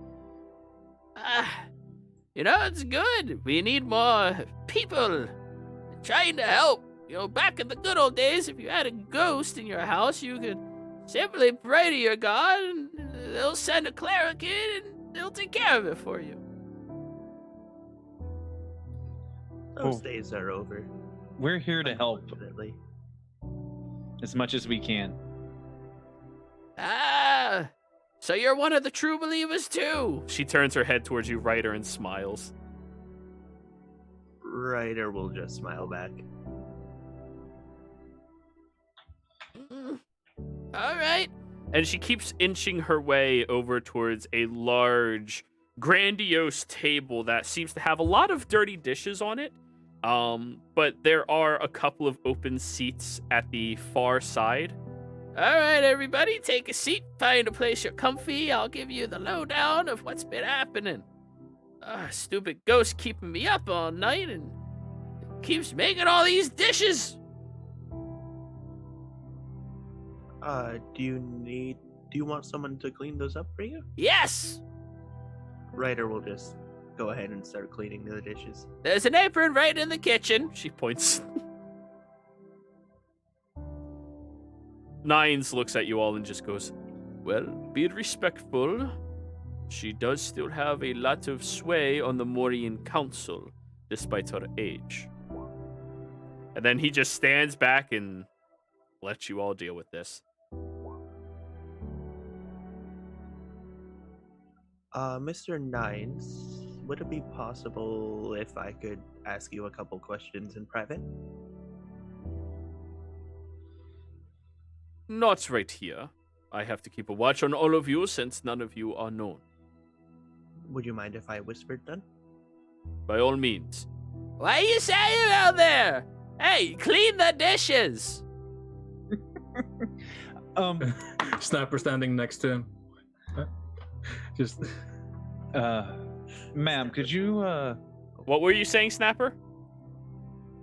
It's good. We need more people trying to help. Back in the good old days, if you had a ghost in your house, you could simply pray to your god, and they'll send a cleric in, and they'll take care of it for you. Those days are over. We're here to help Unfortunately. as much as we can. So you're one of the true believers too. She turns her head towards you, Ryder, and smiles. Ryder will just smile back. All right. And she keeps inching her way over towards a large, grandiose table that seems to have a lot of dirty dishes on it. But there are a couple of open seats at the far side. All right, everybody, take a seat. Find a place you're comfy. I'll give you the lowdown of what's been happening. Stupid ghost keeping me up all night and keeps making all these dishes. Do you want someone to clean those up for you? Yes. Ryder will just go ahead and start cleaning the dishes. There's an apron right in the kitchen. She points. Nines looks at you all and just goes, well, be respectful. She does still have a lot of sway on the Morian Council, despite her age. And then he just stands back and lets you all deal with this. Mr. Nines, would it be possible if I could ask you a couple questions in private? Not right here. I have to keep a watch on all of you since none of you are known. Would you mind if I whispered then? By all means. What are you saying out there? Hey, clean the dishes. Snapper standing next to him. Just Ma'am, could you What were you saying, Snapper?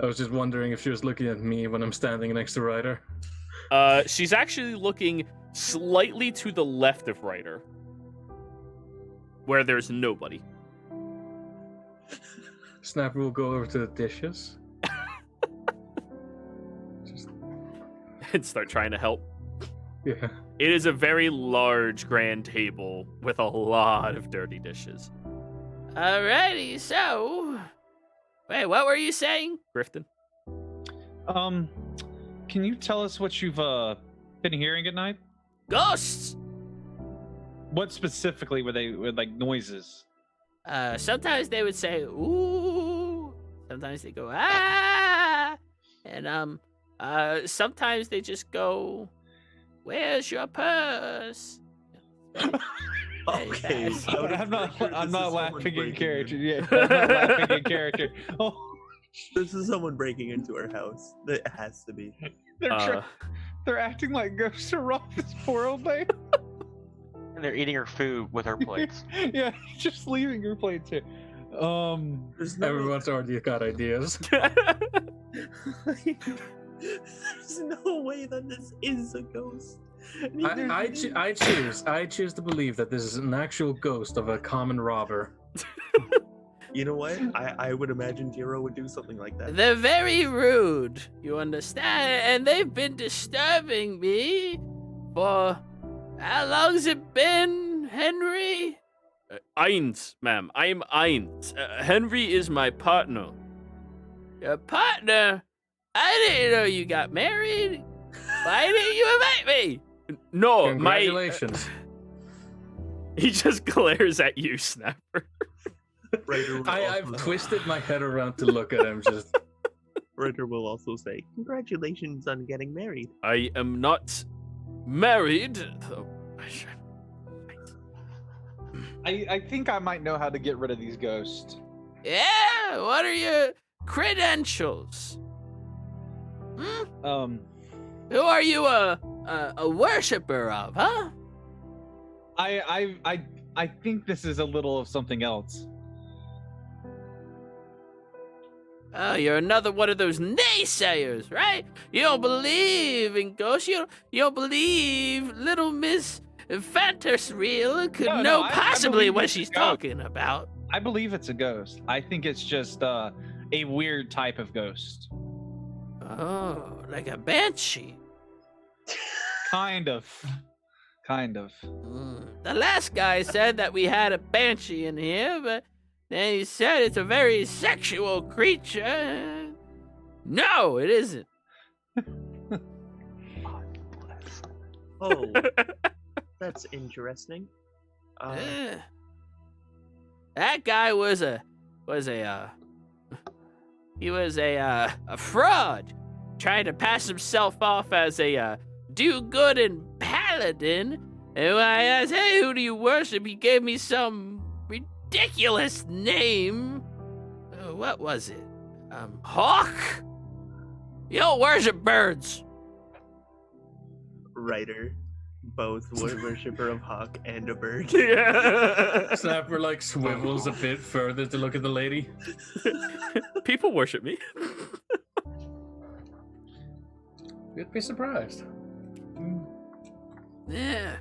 I was just wondering if she was looking at me when I'm standing next to Ryder. She's actually looking slightly to the left of Ryder, where there's nobody. Snapper will go over to the dishes. Just, And start trying to help. yeah. It is a very large grand table with a lot of dirty dishes. Alrighty, so... Wait, what were you saying, Grifton? can you tell us what you've been hearing at night? Ghosts! What specifically were they like noises? Sometimes they would say, ooh. Sometimes they go, ah. And, sometimes they just go, where's your purse? Okay, out of I'm not character, I'm this not is laughing someone in breaking character. in. Yeah, I'm not laughing in character. Oh, This is someone breaking into our house. That has to be. they're acting like ghosts are off this poor old lady. And they're eating her food with her plates. Yeah, just leaving your plate too. There's no Everyone's already got ideas. There's no way that this is a ghost. I choose to believe that this is an actual ghost of a common robber. You know what? I would imagine Jiro would do something like that. They're very rude, you understand? And they've been disturbing me for... How long's it been, Henry? Eins, ma'am. I'm Eins. Henry is my partner. Your partner? I didn't know you got married. Why didn't you invite me? No, Congratulations. He just glares at you, Snapper. Ryder will I've also- twisted my head around to look at him. Just Ryder will also say, "Congratulations on getting married." I am not married. Oh, I think I might know how to get rid of these ghosts. yeah, what are your credentials? Hmm? Who are you a worshiper of, huh? I think this is a little of something else. Oh, you're another one of those naysayers, right? You don't believe in ghosts. You don't believe little Miss Fantasreal could No, know I possibly believe what it's she's a ghost. talking about. I believe it's a ghost. I think it's just a weird type of ghost. Oh, like a banshee. Kind of. The last guy said that we had a banshee in here, but then he said it's a very sexual creature. No, it isn't. Oh, that's interesting. That guy was a fraud, trying to pass himself off as a do-good paladin. And when I asked, "Hey, who do you worship?" he gave me some ridiculous name. What was it? Hawk? You don't worship birds. Ryder, both worshiper of Hawk and a bird. Yeah. Snapper like swivels a bit further to look at the lady. People worship me. You'd be surprised. Yeah.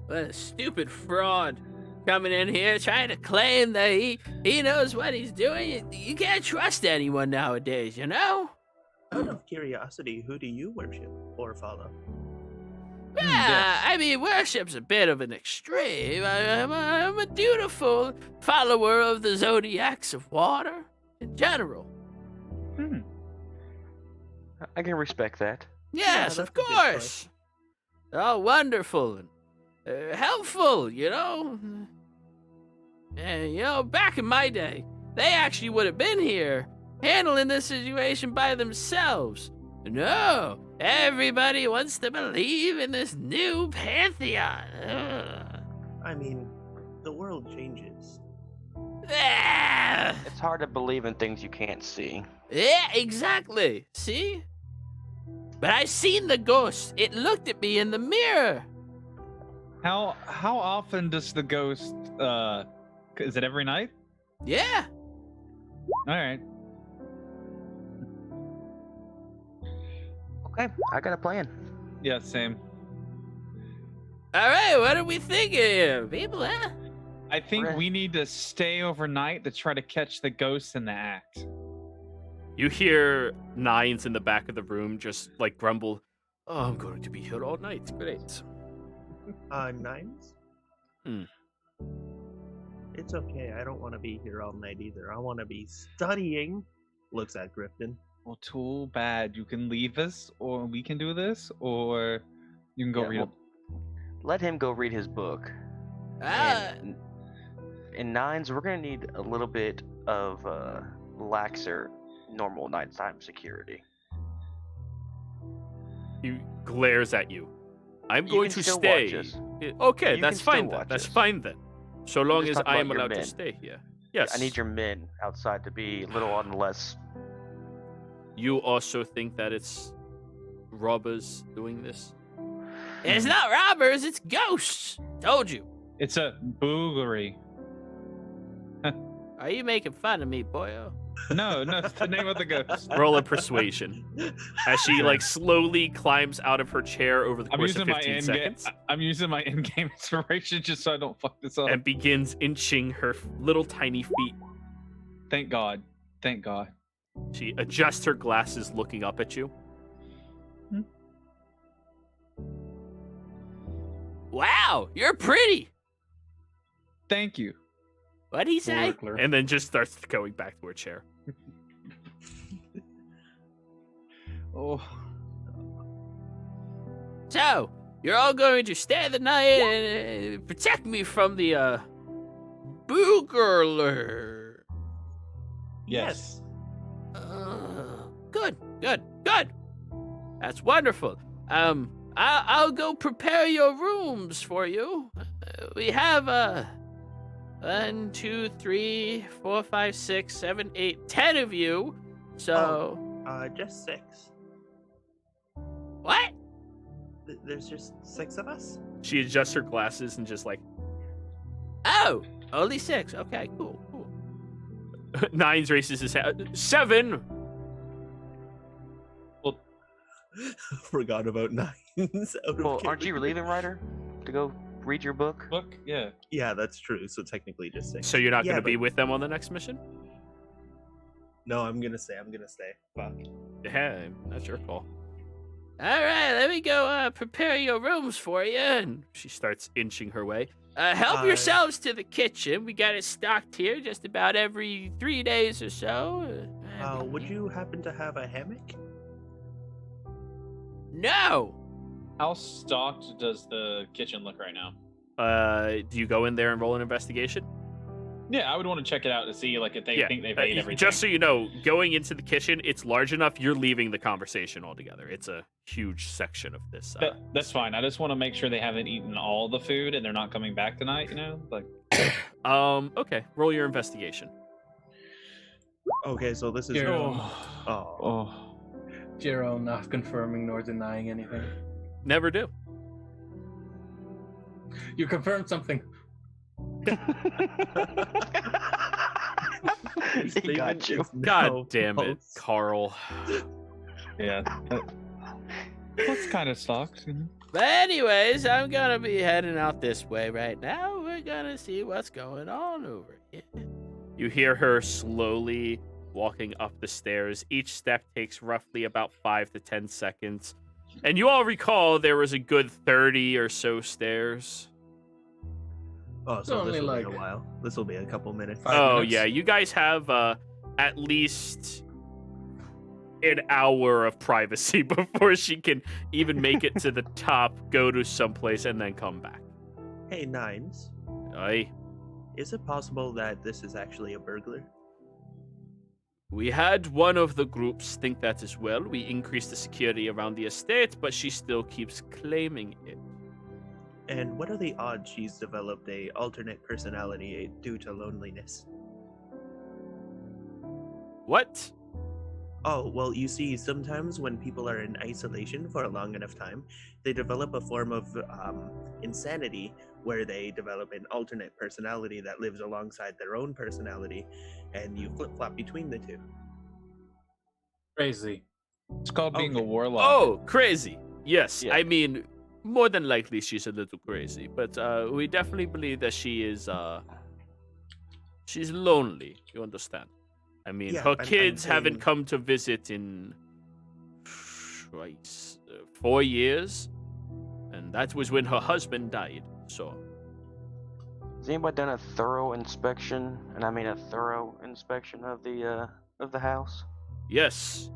What a stupid fraud. Coming in here trying to claim that he knows what he's doing. You can't trust anyone nowadays, you know? Out of curiosity, who do you worship or follow? Yeah, I mean, worship's a bit of an extreme. I'm a dutiful follower of the Zodiacs of water in general. I can respect that. Yes, that's of a good course. They're all wonderful and helpful, you know? And, you know, back in my day, they actually would have been here handling this situation by themselves. No, everybody wants to believe in this new pantheon. Ugh. I mean, the world changes. Ah, It's hard to believe in things you can't see. Yeah, exactly. See? But I seen the ghost. It looked at me in the mirror. How often does the ghost? Is it every night? Yeah. All right. Okay, I got a plan. Yeah, same. All right, what are we thinking here, people, huh? I think Okay. we need to stay overnight to try to catch the ghost in the act. You hear Nines in the back of the room just like grumble, "Oh, I'm going to be here all night. Great." Nines? Hmm. It's okay. I don't want to be here all night either. I want to be studying. Looks at Grifton. Well, too bad. You can leave us, or we can do this, or you can go Yeah, read well, let him go read his book. Ah, And in Nines, we're gonna need a little bit of laxer normal nighttime security. he glares at you. I'm You going can to still stay. watch us. Okay, You that's can still fine then. watch That's us. fine then. So long just as talking I about am your allowed to men. stay here. Yes. I need your men outside to be a little on the less. You also think that it's robbers doing this? It's not robbers, it's ghosts. Told you. It's a booglery. Are you making fun of me, boyo? No, it's the name of the ghost. Roll a persuasion. As she like slowly climbs out of her chair over the I'm course of using my 15 seconds I'm using my in-game inspiration just so I don't fuck this up. and begins inching her little tiny feet. Thank God. Thank God. She adjusts her glasses looking up at you. Hmm. Wow, you're pretty. Thank you. What'd he say? Burglar. And then just starts going back to her chair. Oh, So, you're all going to stay the night and protect me from the, boogler. yes. Good. That's wonderful. I'll go prepare your rooms for you. We have, 1, 2, 3, 4, 5, 6, 7, 8, 10 of you. So, Just 6. what? There's just 6 of us? She adjusts her glasses and just like, oh, only 6. Okay, cool. Nines raises his head. 7. Forgot about 9s. Well, aren't you relieving Ryder to go read your book? Look, yeah. Yeah, that's true. So technically just 6. So you're not Yeah, going to be but- with them on the next mission? No, I'm gonna stay. Fuck. Yeah, that's your call. All right, let me go prepare your rooms for you. And she starts inching her way. Help yourselves to the kitchen. We got it stocked here just about every 3 days or so. Would you happen to have a hammock? No. How stocked does the kitchen look right now? Do you go in there and roll an investigation? Yeah, I would want to check it out to see like if they think they've ate everything. Just so you know, going into the kitchen, it's large enough. You're leaving the conversation altogether. It's a huge section of this. That's fine. I just want to make sure they haven't eaten all the food and they're not coming back tonight. You know, like. Okay. Roll your investigation. Okay, so this is. Jerome. Oh. Jerome not confirming nor denying anything. Never do. You confirmed something. He got you. God damn it, Carl. Yeah. What's kind of sucks, you know? But anyways, I'm gonna be heading out this way right now. We're gonna see what's going on over here. You hear her slowly walking up the stairs. Each step takes roughly about 5 to 10 seconds. And you all recall there was a good 30 or so stairs. Oh, so only this will like be a while. This will be a couple minutes. 5 Oh, minutes. yeah. You guys have at least an hour of privacy before she can even make it to the top, go to someplace, and then come back. Hey, Nines. Aye. Is it possible that this is actually a burglar? We had one of the groups think that as well. We increased the security around the estate, but she still keeps claiming it. And what are the odds she's developed a alternate personality due to loneliness? What? Oh, well, you see, sometimes when people are in isolation for a long enough time, they develop a form of insanity where they develop an alternate personality that lives alongside their own personality, and you flip flop between the two. Crazy. It's called being a Okay. warlock. Oh, crazy. Yes, Yeah. I mean, more than likely she's a little crazy, but we definitely believe that she is, she's lonely, you understand? I mean, Yeah, her I'm kids haven't saying- come to visit in 4 years, and that was when her husband died, so... Has anybody done a thorough inspection, and I mean a thorough inspection of the house? Yes,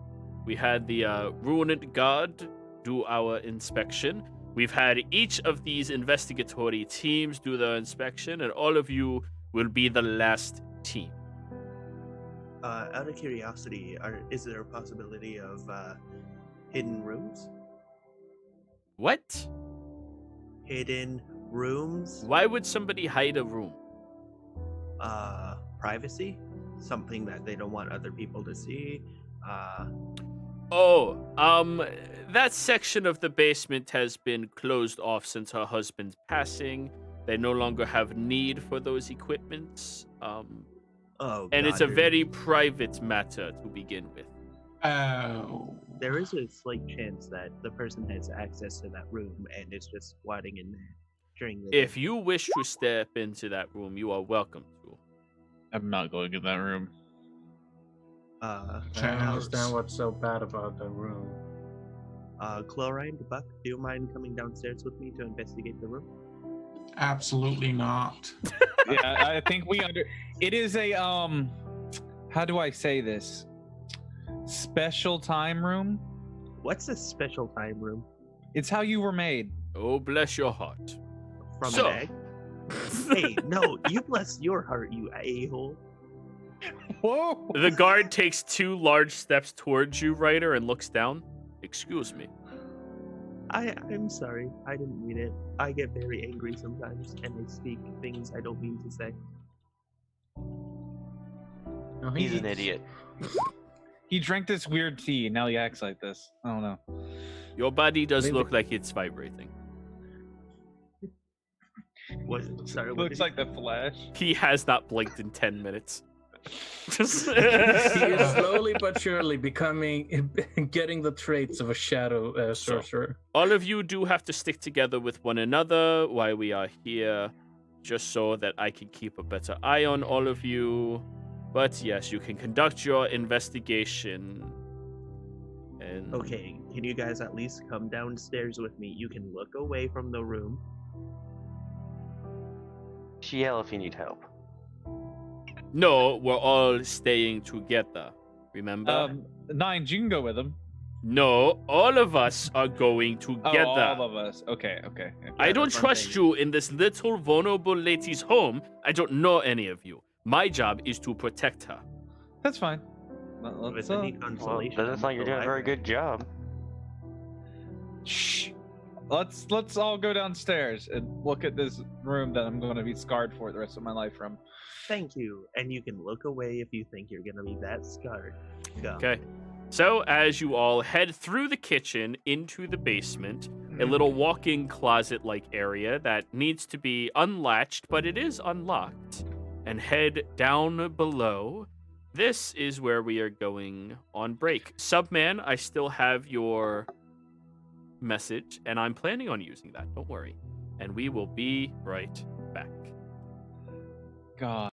we had the Ruined Guard do our inspection. We've had each of these investigatory teams do their inspection, and all of you will be the last team. Out of curiosity, is there a possibility of hidden rooms? What? Hidden rooms? Why would somebody hide a room? Privacy? Something that they don't want other people to see? That section of the basement has been closed off since her husband's passing. They no longer have need for those equipments. Oh, And it's God, a very private matter to begin with. Oh. There is a slight chance that the person has access to that room and is just squatting in there during the If day. you wish to step into that room, you are welcome to. I'm not going in that room. I don't understand what's so bad about the room. Chlorine, Buck, do you mind coming downstairs with me to investigate the room? Absolutely not. Yeah, I think it is a how do I say this? Special time room? What's a special time room? It's how you were made. Oh, bless your heart. From So- an egg? Hey, no, you bless your heart, you a-hole. Whoa! The guard takes 2 large steps towards you, Ryder, and looks down. Excuse me. I'm sorry, I didn't mean it. I get very angry sometimes, and I speak things I don't mean to say. No, He's an idiot. He drank this weird tea, and now he acts like this. I don't know. Your body does Maybe- look like it's vibrating. Sorry, what Looks did like the Flash. He has not blinked in 10 minutes. Just- He is slowly but surely getting the traits of a shadow sorcerer. All of you do have to stick together with one another while we are here, just so that I can keep a better eye on all of you. But yes, you can conduct your investigation. And Okay, can you guys at least come downstairs with me? You can look away from the room. Yell if you need help. No, we're all staying together. Remember? 9, you can go with him. No, all of us are going together. Oh, all of us. Okay. I don't that's what I'm trust saying. you in this little vulnerable lady's home. I don't know any of you. My job is to protect her. That's fine. With Let's, any Well, consolation. doesn't sound like you're doing a very good job. shh. Let's all go downstairs and look at this room that I'm going to be scarred for the rest of my life from. Thank you. And you can look away if you think you're gonna be that scarred. Go. Okay. So, as you all head through the kitchen into the basement, a little walk in closet like area that needs to be unlatched, but it is unlocked, and head down below. This is where we are going on break. Subman, I still have your message, and I'm planning on using that. Don't worry. And we will be right back. God.